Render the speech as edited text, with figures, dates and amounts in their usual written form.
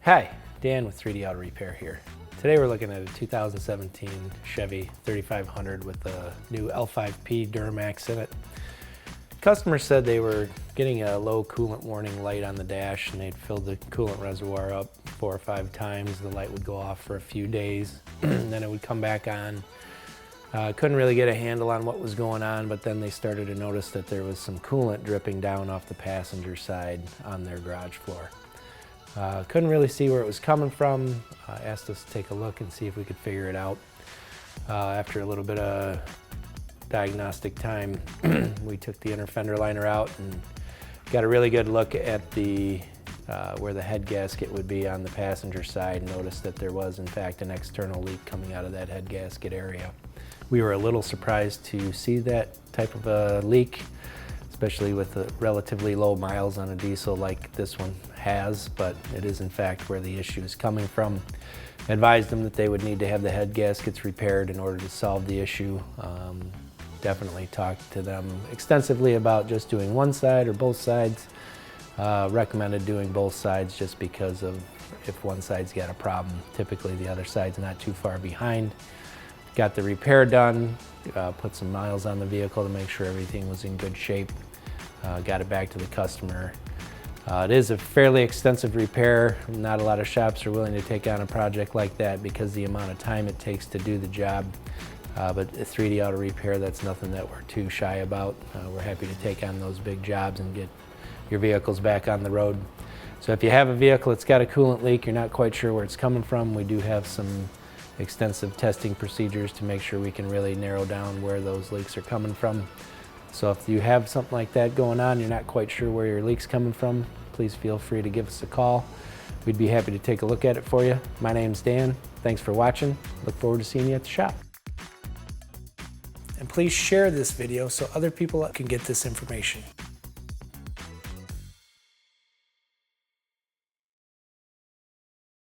Hi, Dan with 3D Auto Repair here. Today we're looking at a 2017 Chevy 3500 with a new L5P Duramax in it. Customer said they were getting a low coolant warning light on the dash, and they'd filled the coolant reservoir up 4 or 5 times. The light would go off for a few days, and then it would come back on. Couldn't really get a handle on what was going on, but then they started to notice that there was some coolant dripping down off the passenger side on their garage floor. Couldn't really see where it was coming from. Asked us to take a look and see if we could figure it out. After a little bit of diagnostic time, we took the inner fender liner out and got a really good look at the where the head gasket would be on the passenger side, and noticed that there was in fact an external leak coming out of that head gasket area. We were a little surprised to see that type of a leak, especially with the relatively low miles on a diesel like this one has, but it is in fact where the issue is coming from. Advised them that they would need to have the head gaskets repaired in order to solve the issue. Definitely talked to them extensively about just doing one side or both sides. Recommended doing both sides just because of if one side's got a problem, typically the other side's not too far behind. Got the repair done, put some miles on the vehicle to make sure everything was in good shape. Got it back to the customer. It is a fairly extensive repair. Not a lot of shops are willing to take on a project like that because the amount of time it takes to do the job. But a 3D Auto Repair, that's nothing that we're too shy about. We're happy to take on those big jobs and get your vehicles back on the road. So if you have a vehicle that's got a coolant leak, you're not quite sure where it's coming from, we do have some extensive testing procedures to make sure we can really narrow down where those leaks are coming from. So if you have something like that going on, you're not quite sure where your leak's coming from, please feel free to give us a call. We'd be happy to take a look at it for you. My name's Dan. Thanks for watching. Look forward to seeing you at the shop. And please share this video so other people can get this information.